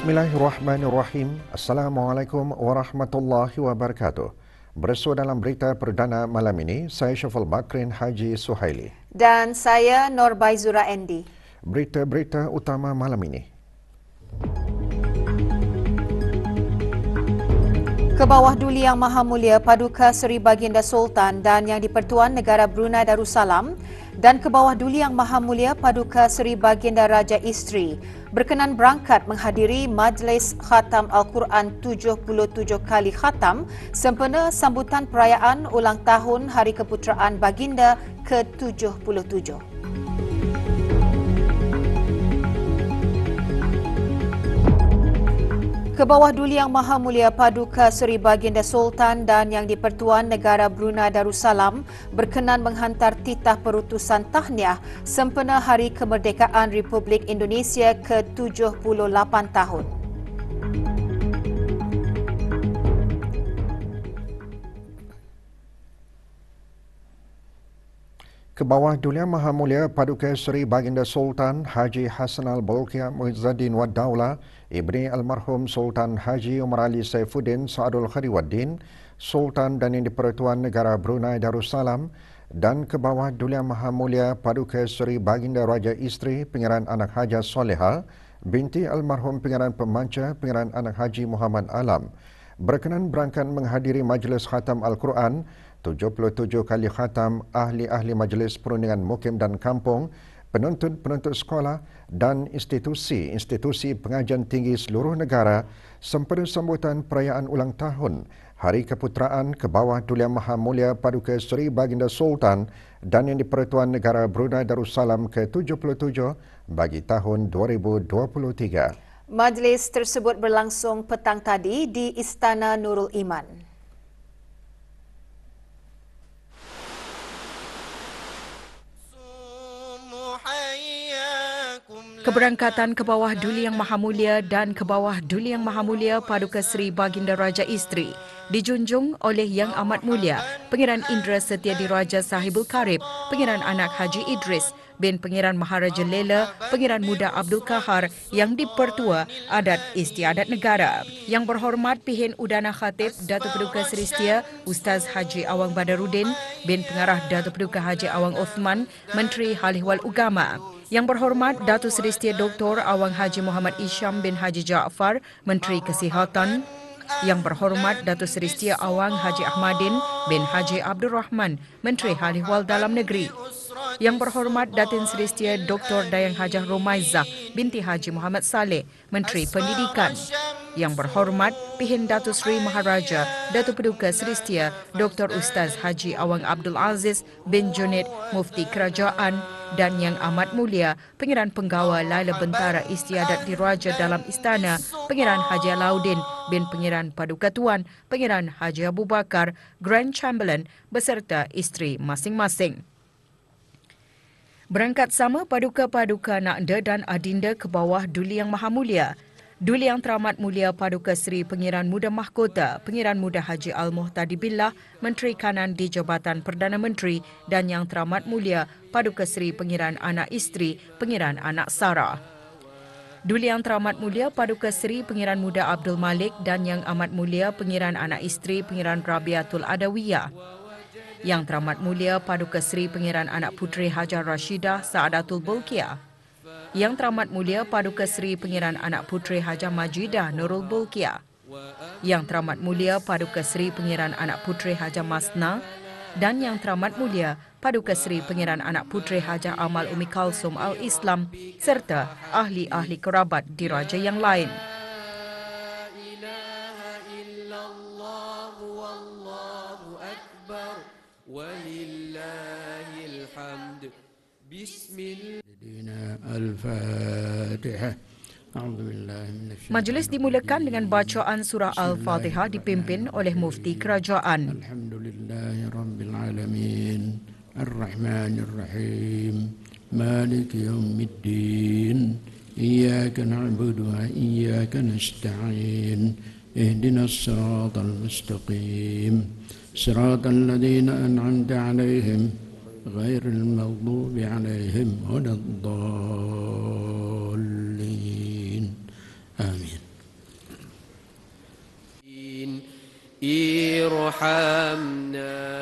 Bismillahirrahmanirrahim. Assalamualaikum warahmatullahi wabarakatuh. Bersua dalam berita perdana malam ini, saya Syafal Bakrin Haji Suhaili. Dan saya Norbaizura Endi. Berita-berita utama malam ini. Kebawah Duli Yang Maha Mulia Paduka Seri Baginda Sultan dan Yang di-Pertuan Negara Brunei Darussalam dan Kebawah Duli Yang Maha Mulia Paduka Seri Baginda Raja Isteri berkenan berangkat menghadiri Majlis Khatam Al-Quran 77 kali khatam sempena sambutan perayaan ulang tahun Hari Keputeraan Baginda ke-77. Kebawah Duli Yang Maha Mulia Paduka Seri Baginda Sultan dan Yang di-Pertuan Negara Brunei Darussalam berkenan menghantar titah perutusan tahniah sempena Hari Kemerdekaan Republik Indonesia ke-78 tahun. Kebawah Duli Yang Maha Mulia Paduka Seri Baginda Sultan Haji Hassan Al-Bolkiah Muizzaddin Wad Daulah Ibni Almarhum Sultan Haji Umar Ali Saifuddin Sa'adul Khairuddin Sultan dan Yang di-Pertuan Negara Brunei Darussalam dan Kebawah Duli Yang Maha Mulia Paduka Seri Baginda Raja Isteri Pengiran Anak Haja Soleha binti Almarhum Pengiran Pemanca Pengiran Anak Haji Muhammad Alam berkenan berangkat menghadiri Majlis Khatam Al-Quran 77 kali khatam ahli-ahli majlis perundingan mukim dan kampung, penuntut-penuntut sekolah dan institusi-institusi pengajian tinggi seluruh negara sempena sambutan perayaan ulang tahun Hari Keputeraan Kebawah Duli Yang Maha Mulia Paduka Seri Baginda Sultan dan Yang di-Pertuan Negara Brunei Darussalam ke-77 bagi tahun 2023. Majlis tersebut berlangsung petang tadi di Istana Nurul Iman. Keberangkatan Kebawah Duli Yang Maha Mulia dan Kebawah Duli Yang Maha Mulia Paduka Seri Baginda Raja Isteri dijunjung oleh Yang Amat Mulia Pengiran Indra Setia Diraja Sahibul Karib, Pengiran Anak Haji Idris bin Pengiran Maharaja Lela, Pengiran Muda Abdul Kahar Yang di-Pertua Adat Istiadat Negara. Yang berhormat Pihin Udana Khatib Datuk Paduka Seri Setia Ustaz Haji Awang Badaruddin bin Pengarah Datuk Paduka Haji Awang Othman, Menteri Hal Ehwal Ugama. Yang berhormat Datuk Seri Setia Dr. Awang Haji Muhammad Isham bin Haji Jaafar, Menteri Kesihatan. Yang berhormat Datuk Seri Setia Awang Haji Ahmadin bin Haji Abdul Rahman, Menteri Hal Ehwal Dalam Negeri. Yang berhormat Datin Seri Setia Dr. Dayang Hajah Romaizah binti Haji Muhammad Saleh, Menteri Pendidikan. Yang berhormat Pihin Datuk Seri Maharaja Datuk Paduka Seri Setia Dr. Ustaz Haji Awang Abdul Aziz bin Junid Mufti Kerajaan dan Yang Amat Mulia Pengiran Penggawa Laila Bentara Istiadat Diraja Dalam Istana Pengiran Haji Alauddin bin Pengiran Paduka Tuan Pengiran Haji Abu Bakar Grand Chamberlain beserta isteri masing-masing. Berangkat sama Paduka-Paduka Nakda dan Adinda Kebawah Duli Yang Maha Mulia, Duli Yang Teramat Mulia Paduka Seri Pengiran Muda Mahkota, Pengiran Muda Haji Al-Muhtadi Billah, Menteri Kanan di Jabatan Perdana Menteri dan Yang Teramat Mulia Paduka Seri Pengiran Anak Isteri, Pengiran Anak Sara. Duli Yang Teramat Mulia Paduka Seri Pengiran Muda Abdul Malik dan Yang Amat Mulia Pengiran Anak Isteri Pengiran Rabiatul Adawiyah. Yang Teramat Mulia Paduka Seri Pengiran Anak Puteri Hajar Rashidah Saadatul Bolkiah. Yang Teramat Mulia Paduka Seri Pengiran Anak Puteri Hajar Majidah Nurul Bolkiah. Yang Teramat Mulia Paduka Seri Pengiran Anak Puteri Hajar Masna dan Yang Teramat Mulia Paduka Seri Pengiran Anak Puteri Hajar Amal Umi Kalsum Al-Islam serta ahli-ahli kerabat diraja yang lain. Bismillah. Al-Fatihah. Majlis dimulakan dengan bacaan surah Al-Fatihah dipimpin oleh Mufti Kerajaan. Alhamdulillahirrabbilalamin. Ar-Rahmanir-Rahim. Maliki yaumiddin. Iyyaka na'budu wa iyyaka nasta'in. Ihdinas siratal mustaqim. Siratal ladzina an'amta 'alaihim ghairil maghdubi 'alaihim waladdallin. Amin.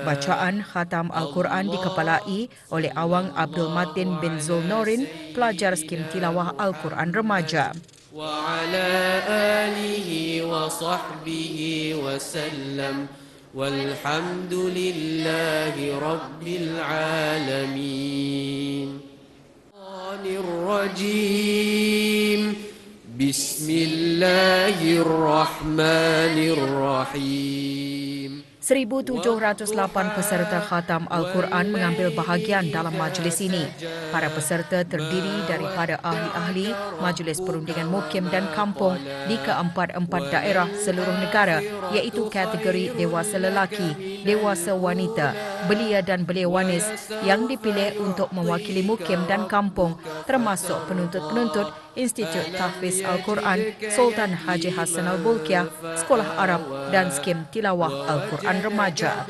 Bacaan khatam Al-Quran dikepalai oleh Awang Abdul Matin bin Zulnorin, pelajar skim tilawah Al-Quran remaja. Wa ala alihi wa sahbihi wa sallam. Walhamdulillahi rabbil alamin. Rajim. Bismillahirrahmanirrahim. 1,708 peserta khatam Al-Quran mengambil bahagian dalam majlis ini. Para peserta terdiri daripada ahli-ahli Majlis Perundingan Mukim dan Kampung di keempat-empat daerah seluruh negara, iaitu kategori dewasa lelaki, dewasa wanita, belia dan belia wanis yang dipilih untuk mewakili Mukim dan Kampung, termasuk penuntut-penuntut Institut Tahfiz Al-Quran Sultan Haji Hassanal Bolkiah, Sekolah Arab dan Skim Tilawah Al-Quran Remaja.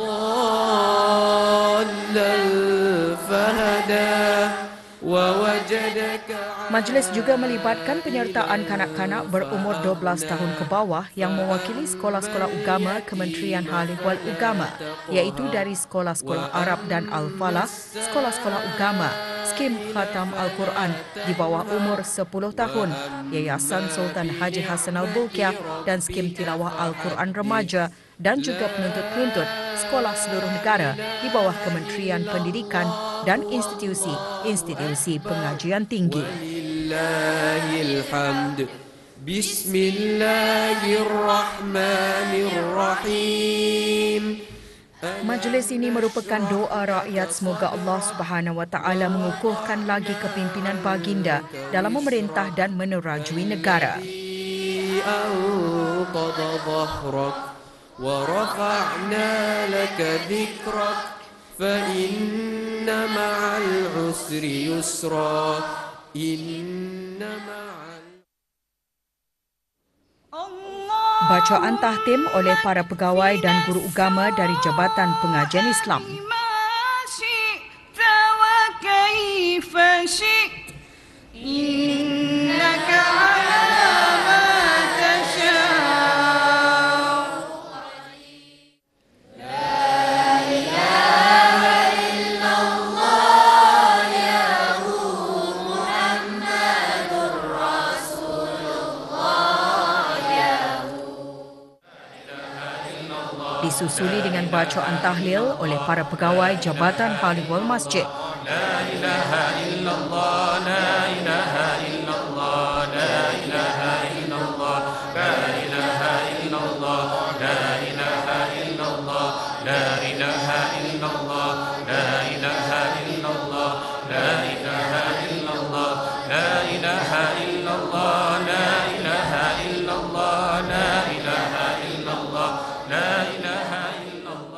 Majlis juga melibatkan penyertaan kanak-kanak berumur 12 tahun ke bawah yang mewakili sekolah-sekolah agama Kementerian Hal Ehwal Agama, iaitu dari sekolah-sekolah Arab dan Al-Falah, sekolah-sekolah agama, skim khatam Al-Quran di bawah umur 10 tahun, Yayasan Sultan Haji Hassanal Bolkiah dan skim tilawah Al-Quran remaja, dan juga penuntut-penuntut sekolah seluruh negara di bawah Kementerian Pendidikan dan institusi-institusi pengajian tinggi. Walillahilhamd. Bismillahirrahmanirrahim. Majlis ini merupakan doa rakyat semoga Allah Subhanahu Wa Taala mengukuhkan lagi kepimpinan baginda dalam memerintah dan menerajui negara. ورفعنا لك ذكرك فإن مع العسر يسرا إن مع Bacaan tahtim oleh para pegawai dan guru agama dari Jabatan Pengajian Islam. Disusuli dengan bacaan tahlil oleh para pegawai Jabatan Hal Ehwal Masjid. La ilaha illallah, la ilaha illallah, la ilaha illallah, la ilaha illallah, la ilaha illallah, la ilaha illallah, la ilaha illallah, la ilaha illallah, la ilaha illallah, la ilaha illallah, la ilaha illallah, la ilaha illallah.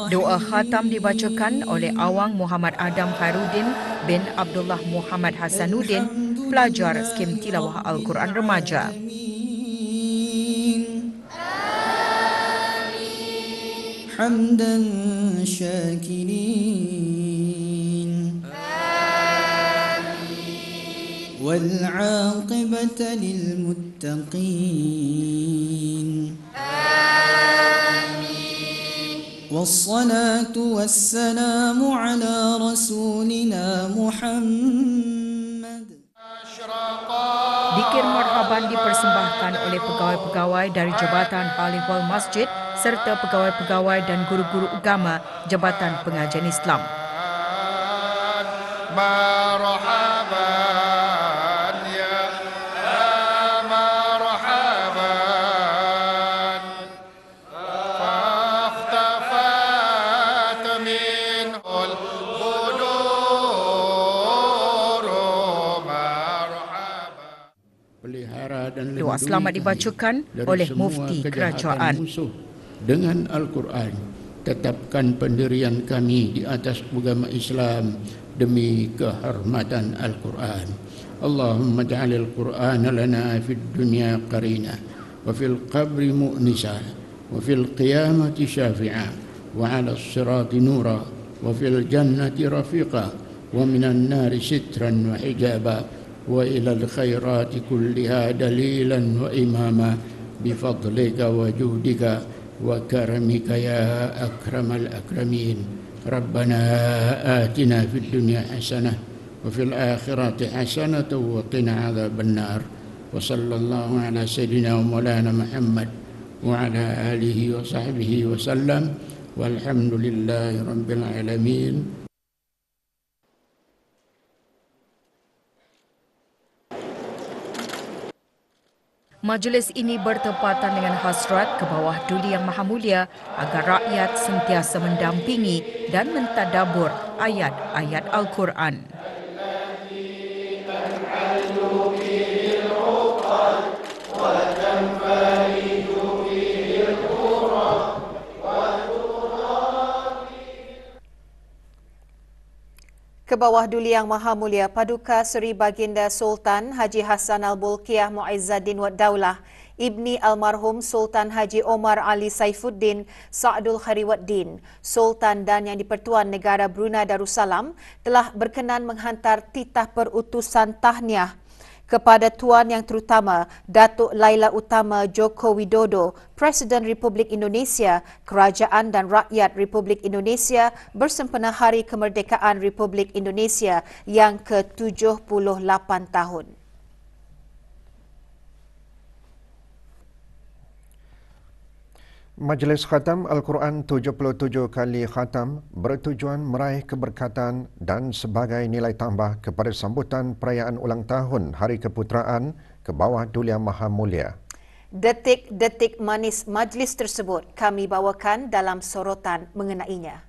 Doa khatam dibacakan oleh Awang Muhammad Adam Khairuddin bin Abdullah Muhammad Hasanuddin, pelajar skim tilawah Al-Quran remaja. Hamdan syakirin. Wal 'aqibata lil muttaqin. والصلاة والسلام على رسولنا محمد. Dikir marhaban dipersembahkan oleh pegawai-pegawai dari Jabatan Hal Ehwal Masjid serta pegawai-pegawai dan guru-guru agama Jabatan Pengajian Islam. pelihara dan Doa lindungi selamat kami dibacakan dari oleh semua Mufti kejahatan Kerajaan. musuh dengan Al-Quran. Tetapkan pendirian kami di atas agama Islam demi kehormatan Al-Quran. Allahumma ja'alil Qur'an lana fid dunya qarina wa fil qabri mu'nisa wa fil qiyamati syafi'a wa 'ala as-sirati nura wa fil jannati rafiqa wa minan nari sitran wa hijaba wa ila al-khairati kulliha dalilan wa imama bifadlika wa juhdika wa karamika ya akramal akramin. Rabbana atina fid dunya hasanah wa fil akhirati hasanah wa qina adzaban nar. Wa sallallahu ala sayyidina wa maulana Muhammad wa ala alihi wa sahbihi wa sallam walhamdulillahi rabbil alamin. Majlis ini bertepatan dengan hasrat ke bawah Duli Yang Maha Mulia agar rakyat sentiasa mendampingi dan mentadabur ayat-ayat Al-Quran. Ke bawah Duli Yang Maha Mulia Paduka Seri Baginda Sultan Haji Hassan Al-Bolkiah Muizzaddin Wad Daulah, Ibni Almarhum Sultan Haji Omar Ali Saifuddin Sa'dul Khariwaddin, Sultan dan Yang di-Pertuan Negara Brunei Darussalam telah berkenan menghantar titah perutusan tahniah kepada Tuan Yang Terutama Datuk Laila Utama Joko Widodo, Presiden Republik Indonesia, Kerajaan dan Rakyat Republik Indonesia bersempena Hari Kemerdekaan Republik Indonesia yang ke-78 tahun. Majlis Khatam Al-Quran 77 kali khatam bertujuan meraih keberkatan dan sebagai nilai tambah kepada sambutan perayaan ulang tahun Hari Keputeraan ke bawah Duli Yang Maha Mulia. Detik-detik manis majlis tersebut kami bawakan dalam sorotan mengenainya.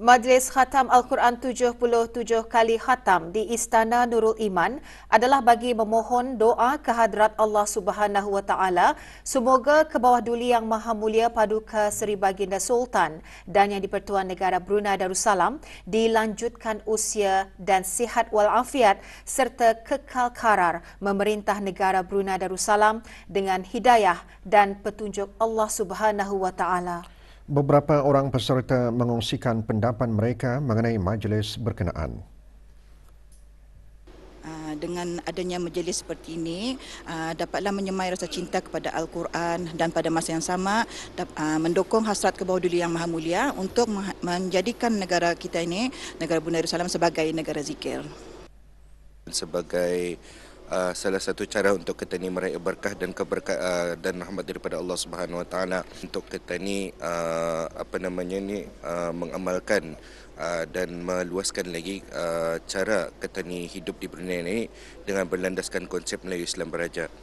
Majlis Khatam Al-Quran 77 kali khatam di Istana Nurul Iman adalah bagi memohon doa kehadrat Allah Subhanahu Wa Taala semoga ke bawah duli Yang Maha Mulia Paduka Seri Baginda Sultan dan Yang di-Pertuan Negara Brunei Darussalam dilanjutkan usia dan sihat walafiat serta kekal karar memerintah negara Brunei Darussalam dengan hidayah dan petunjuk Allah Subhanahu Wa Taala. Beberapa orang peserta mengongsikan pendapat mereka mengenai majlis berkenaan. Dengan adanya majlis seperti ini, dapatlah menyemai rasa cinta kepada Al-Quran dan pada masa yang sama mendukung hasrat ke bawah duli Yang Maha Mulia untuk menjadikan negara kita ini, negara Brunei Darussalam sebagai negara zikir. Sebagai salah satu cara untuk kita ni meraih berkah dan keberkatan dan rahmat daripada Allah Subhanahu Wa Taala, untuk kita ni mengamalkan dan meluaskan lagi cara kita ni hidup di Brunei ni dengan berlandaskan konsep Melayu Islam Beraja.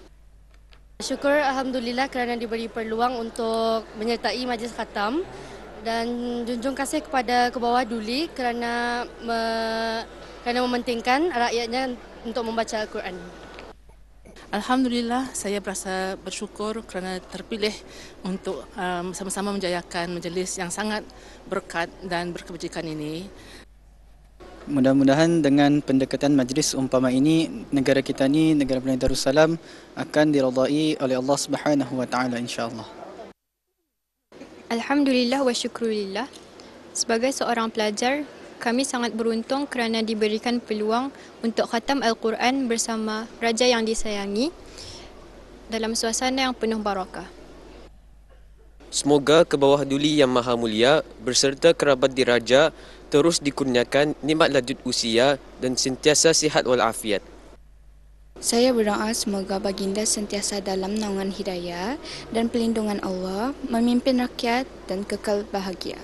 Syukur Alhamdulillah kerana diberi peluang untuk menyertai majlis khatam, dan junjung kasih kepada ke bawah duli kerana mementingkan rakyatnya untuk membaca Al-Quran. Alhamdulillah, saya berasa bersyukur kerana terpilih untuk sama-sama menjayakan majlis yang sangat berkat dan berkebajikan ini. Mudah-mudahan dengan pendekatan majlis umpama ini, negara kita ni, negara Brunei Darussalam akan diridai oleh Allah Subhanahu Wa Taala, insya-Allah. Alhamdulillah wa syukurillah. Sebagai seorang pelajar, kami sangat beruntung kerana diberikan peluang untuk khatam Al-Quran bersama Raja yang disayangi dalam suasana yang penuh barakah. Semoga ke bawah duli Yang Maha Mulia berserta kerabat diraja terus dikurniakan nikmat lanjut usia dan sentiasa sihat walafiat. Saya berdoa semoga baginda sentiasa dalam naungan hidayah dan pelindungan Allah, memimpin rakyat dan kekal bahagia.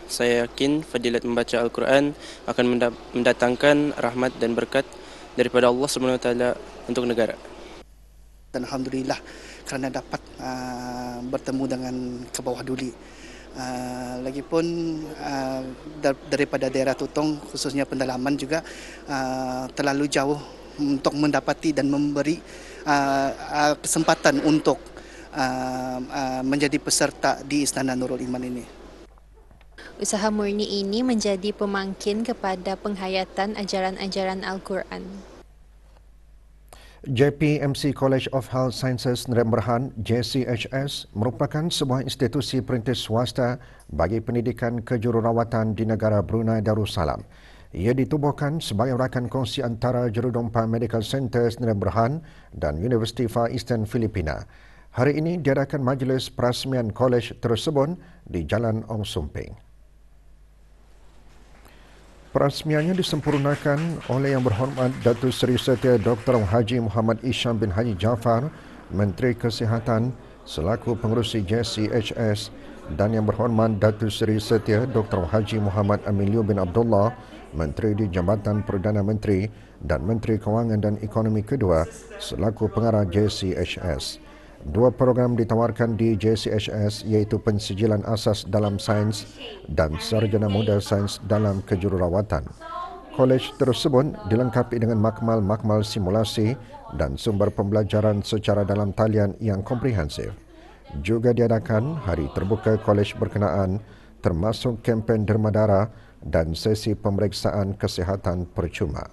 Saya yakin fadilat membaca Al-Quran akan mendatangkan rahmat dan berkat daripada Allah SWT untuk negara. Dan Alhamdulillah kerana dapat bertemu dengan ke bawah duli. Lagipun daripada daerah Tutong, khususnya pendalaman juga terlalu jauh untuk mendapati dan memberi kesempatan untuk menjadi peserta di Istana Nurul Iman ini. Usaha murni ini menjadi pemangkin kepada penghayatan ajaran-ajaran Al-Quran. JPMC College of Health Sciences Nerang Berhan JCHS merupakan sebuah institusi perintis swasta bagi pendidikan kejururawatan di negara Brunei Darussalam. Ia ditubuhkan sebagai rakan kongsi antara Jurudompa Medical Centers Nerang Berhan dan Universiti Far Eastern Filipina. Hari ini diadakan majlis perasmian kolej tersebut di Jalan Ong Sumping. Perasmiannya disempurnakan oleh Yang Berhormat Datuk Seri Setia Dr. Haji Muhammad Isham bin Haji Jaafar, Menteri Kesihatan selaku pengerusi JCHS, dan Yang Berhormat Datuk Seri Setia Dr. Haji Muhammad Amilio bin Abdullah, Menteri di Jabatan Perdana Menteri dan Menteri Kewangan dan Ekonomi kedua selaku pengarah JCHS. Dua program ditawarkan di JCHS iaitu Pensijilan Asas dalam Sains dan Sarjana Muda Sains dalam Kejururawatan. Kolej tersebut dilengkapi dengan makmal-makmal simulasi dan sumber pembelajaran secara dalam talian yang komprehensif. Juga diadakan hari terbuka kolej berkenaan termasuk kempen derma darah dan sesi pemeriksaan kesihatan percuma.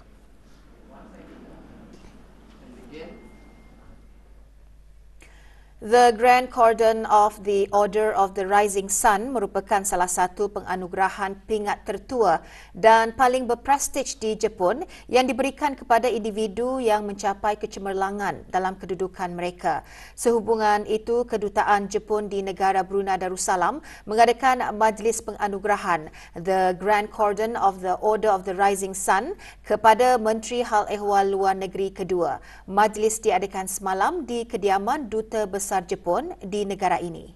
The Grand Cordon of the Order of the Rising Sun merupakan salah satu penganugerahan pingat tertua dan paling berprestij di Jepun yang diberikan kepada individu yang mencapai kecemerlangan dalam kedudukan mereka. Sehubungan itu, Kedutaan Jepun di negara Brunei Darussalam mengadakan majlis penganugerahan The Grand Cordon of the Order of the Rising Sun kepada Menteri Hal Ehwal Luar Negeri kedua. Majlis diadakan semalam di kediaman Duta Besar Jepun di negara ini.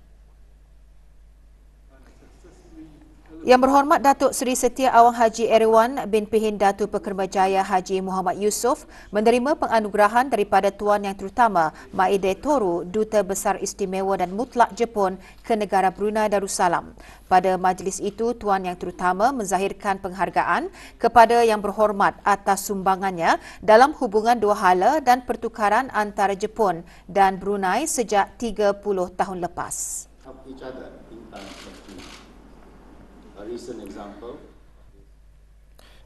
Yang Berhormat Datuk Seri Setia Awang Haji Erawan bin Pihin Datuk Pekerjaya Haji Muhammad Yusof menerima penganugerahan daripada Tuan Yang Terutama Maide Toru, Duta Besar Istimewa dan Mutlak Jepun ke negara Brunei Darussalam. Pada majlis itu, Tuan Yang Terutama menzahirkan penghargaan kepada Yang Berhormat atas sumbangannya dalam hubungan dua hala dan pertukaran antara Jepun dan Brunei sejak 30 tahun lepas.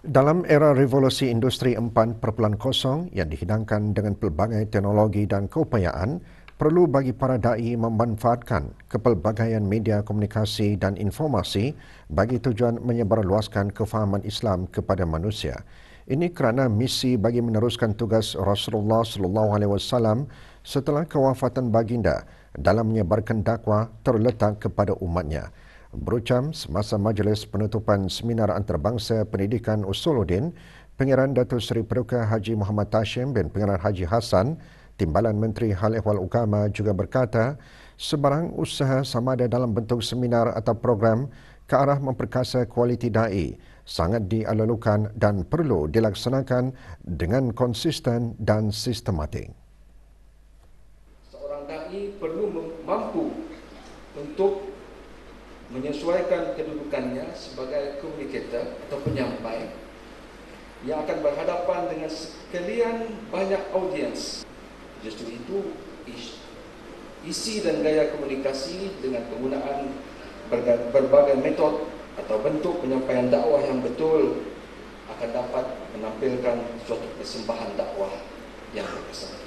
Dalam era revolusi industri 4.0 yang dihidangkan dengan pelbagai teknologi dan keupayaan, perlu bagi para da'i memanfaatkan kepelbagaian media komunikasi dan informasi bagi tujuan menyebarluaskan kefahaman Islam kepada manusia. Ini kerana misi bagi meneruskan tugas Rasulullah SAW setelah kewafatan baginda dalam menyebarkan dakwah terletak kepada umatnya. Berucam semasa majlis penutupan Seminar Antarabangsa Pendidikan Usuluddin, Pengeran Datuk Seri Paduka Haji Muhammad Tashim bin Pengeran Haji Hassan, Timbalan Menteri Hal Ehwal Agama juga berkata, sebarang usaha sama ada dalam bentuk seminar atau program ke arah memperkasa kualiti da'i sangat dialalukan dan perlu dilaksanakan dengan konsisten dan sistematik. Seorang da'i perlu mampu untuk menyesuaikan kedudukannya sebagai komunikator atau penyampai yang akan berhadapan dengan sekalian banyak audiens. Justru itu, isi dan gaya komunikasi dengan penggunaan berbagai metod atau bentuk penyampaian dakwah yang betul akan dapat menampilkan suatu persembahan dakwah yang berkesan.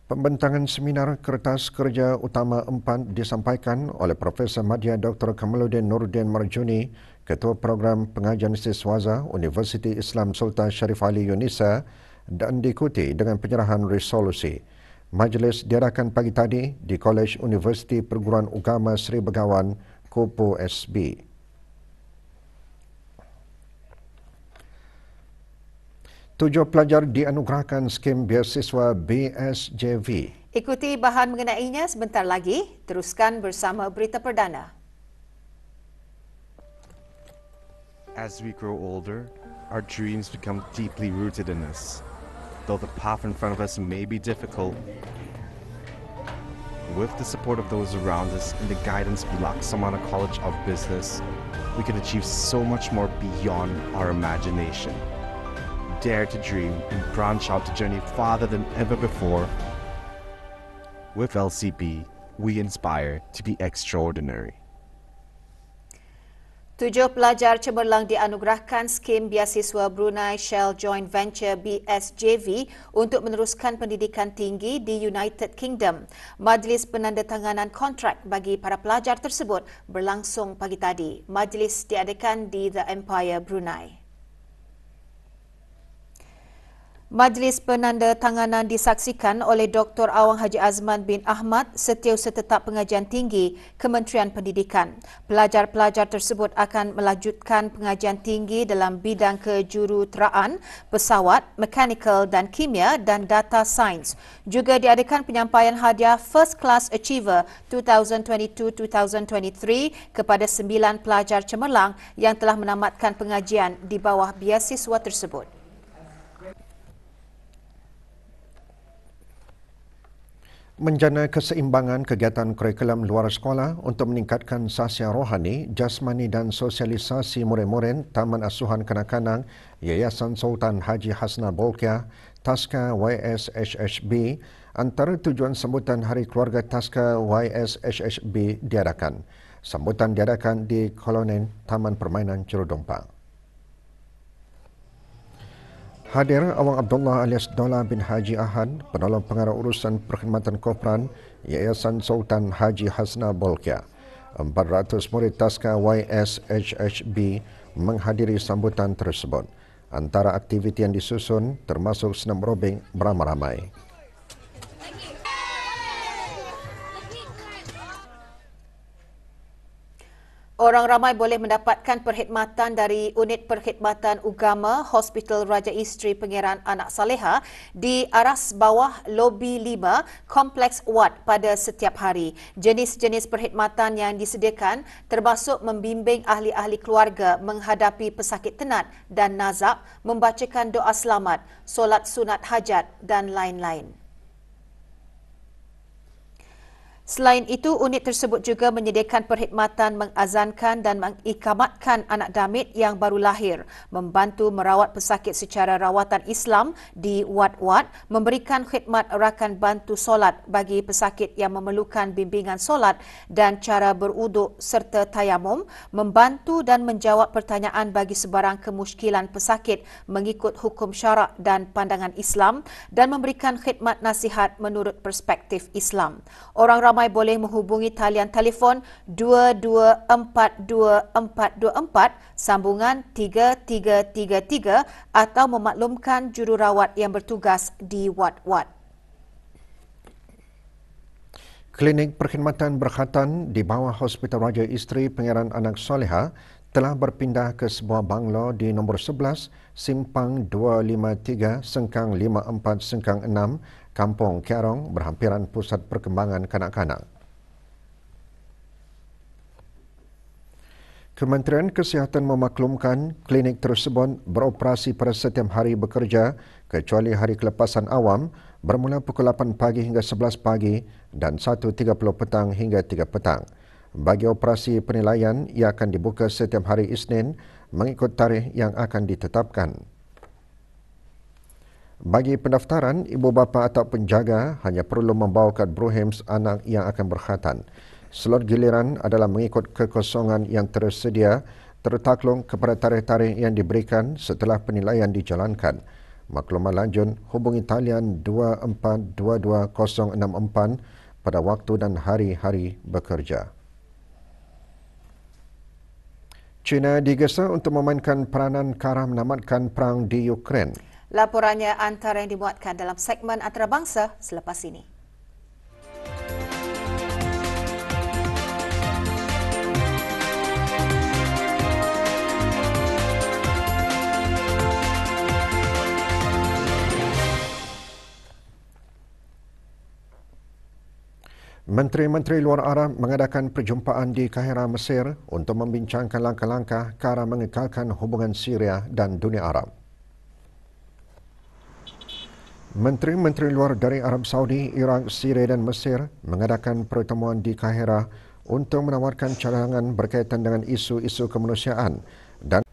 Pembentangan seminar kertas kerja utama 4 disampaikan oleh Profesor Madya Dr. Kamaluddin Nuruddin Marjuni, Ketua Program Pengajian Siswaza Universiti Islam Sultan Sharif Ali Yunisa, dan diikuti dengan penyerahan resolusi. Majlis diadakan pagi tadi di Kolej Universiti Perguruan Agama Seri Begawan, Kupu SB. Tujuh pelajar dianugerahkan skim beasiswa BSJV. Ikuti bahan mengenainya sebentar lagi. Teruskan bersama Berita Perdana. As we grow older, our dreams become deeply rooted in us. Though the path in front of us may be difficult, with the support of those around us and the guidance of Laksamana College of Business, we can achieve so much more beyond our imagination. Dare to dream and branch out to journey farther than ever before. With LCB, we inspire to be extraordinary. 7 pelajar cemerlang dianugerahkan skim beasiswa Brunei Shell Joint Venture BSJV untuk meneruskan pendidikan tinggi di United Kingdom. Majlis penandatanganan kontrak bagi para pelajar tersebut berlangsung pagi tadi. Majlis diadakan di The Empire Brunei. Majlis penandatanganan disaksikan oleh Dr. Awang Haji Azman bin Ahmad, Setiausaha Tetap Pengajian Tinggi Kementerian Pendidikan. Pelajar-pelajar tersebut akan melanjutkan pengajian tinggi dalam bidang kejuruteraan, pesawat, mekanikal dan kimia dan data sains. Juga diadakan penyampaian hadiah First Class Achiever 2022-2023 kepada 9 pelajar cemerlang yang telah menamatkan pengajian di bawah beasiswa tersebut. Menjana keseimbangan kegiatan kurikulum luar sekolah untuk meningkatkan sahsia rohani, jasmani dan sosialisasi murid-murid Taman Asuhan Kanak-kanak Yayasan Sultan Haji Hassanal Bolkiah, Taska YSHHB, antara tujuan sambutan Hari Keluarga Taska YSHHB diadakan. Sambutan diadakan di Kolonen Taman Permainan Cerudompang. Hadir Awang Abdullah alias Dola bin Haji Ahad, penolong pengarah urusan perkhidmatan korporan Yayasan Sultan Haji Hassanal Bolkiah. 400 murid Taska YSHHB menghadiri sambutan tersebut. Antara aktiviti yang disusun termasuk senam aerobik beramai-ramai. Orang ramai boleh mendapatkan perkhidmatan dari Unit Perkhidmatan Ugama Hospital Raja Isteri Pangeran Anak Saleha di aras bawah lobi 5 Kompleks Wad pada setiap hari. Jenis-jenis perkhidmatan yang disediakan termasuk membimbing ahli-ahli keluarga menghadapi pesakit tenat dan nazak, membacakan doa selamat, solat sunat hajat dan lain-lain. Selain itu, unit tersebut juga menyediakan perkhidmatan mengazankan dan mengikamatkan anak damit yang baru lahir, membantu merawat pesakit secara rawatan Islam di wad-wad, memberikan khidmat rakan bantu solat bagi pesakit yang memerlukan bimbingan solat dan cara beruduk serta tayamum, membantu dan menjawab pertanyaan bagi sebarang kemusykilan pesakit mengikut hukum syarak dan pandangan Islam dan memberikan khidmat nasihat menurut perspektif Islam. Orang ramai boleh menghubungi talian telefon 22422424 sambungan 3333 atau memaklumkan jururawat yang bertugas di wad-wad. Klinik perkhidmatan berkhatan di bawah Hospital Raja Isteri Pangeran Anak Saleha telah berpindah ke sebuah banglo di nombor 11 Simpang 253 Sengkang 54 Sengkang 6 Kampung Kerong berhampiran pusat perkembangan kanak-kanak. Kementerian Kesihatan memaklumkan klinik tersebut beroperasi pada setiap hari bekerja kecuali hari kelepasan awam bermula pukul 8 pagi hingga 11 pagi dan 1.30 petang hingga 3 petang. Bagi operasi penilaian, ia akan dibuka setiap hari Isnin mengikut tarikh yang akan ditetapkan. Bagi pendaftaran, ibu bapa atau penjaga hanya perlu membawa kad Brohims anak yang akan berkhatan. Slot giliran adalah mengikut kekosongan yang tersedia tertaklung kepada tarikh-tarikh yang diberikan setelah penilaian dijalankan. Maklumat lanjut hubungi talian 2422-064 pada waktu dan hari-hari bekerja. China digesa untuk memainkan peranan ke arah menamatkan perang di Ukraine. Laporannya antara yang dimuatkan dalam segmen antarabangsa selepas ini. Menteri-menteri luar Arab mengadakan perjumpaan di Kahira, Mesir untuk membincangkan langkah-langkah ke arah mengekalkan hubungan Syria dan dunia Arab. Menteri-menteri luar dari Arab Saudi, Iraq, Syria dan Mesir mengadakan pertemuan di Kahira untuk menawarkan cadangan berkaitan dengan isu-isu kemanusiaan dan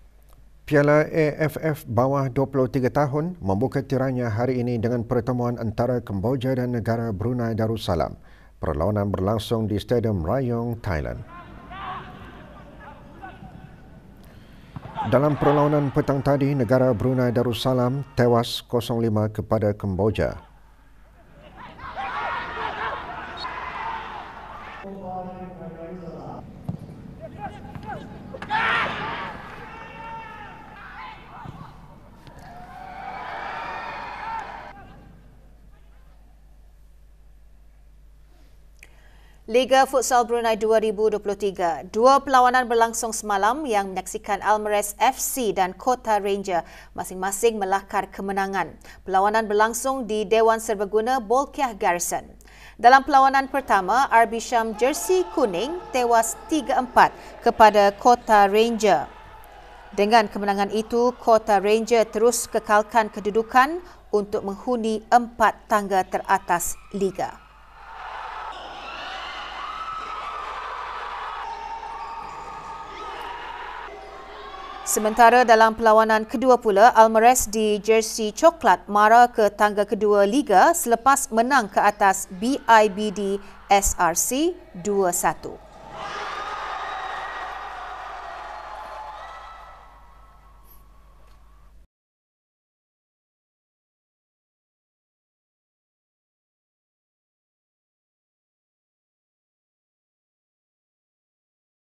Piala AFF bawah 23 tahun membuka tiranya hari ini dengan pertemuan antara Kemboja dan negara Brunei Darussalam. Perlawanan berlangsung di Stadium Rayong, Thailand. Dalam perlawanan petang tadi, negara Brunei Darussalam tewas 0-5 kepada Kemboja. Liga Futsal Brunei 2023. Dua perlawanan berlangsung semalam yang menyaksikan Almarez FC dan Kota Ranger masing-masing melakar kemenangan. Perlawanan berlangsung di Dewan Serbaguna Bolkiah Garrison. Dalam perlawanan pertama, RB Sham jersey kuning tewas 3-4 kepada Kota Ranger. Dengan kemenangan itu, Kota Ranger terus kekalkan kedudukan untuk menghuni 4 tangga teratas Liga. Sementara dalam perlawanan kedua pula, Almarez di jersey coklat mara ke tangga kedua Liga selepas menang ke atas BIBD SRC 2-1.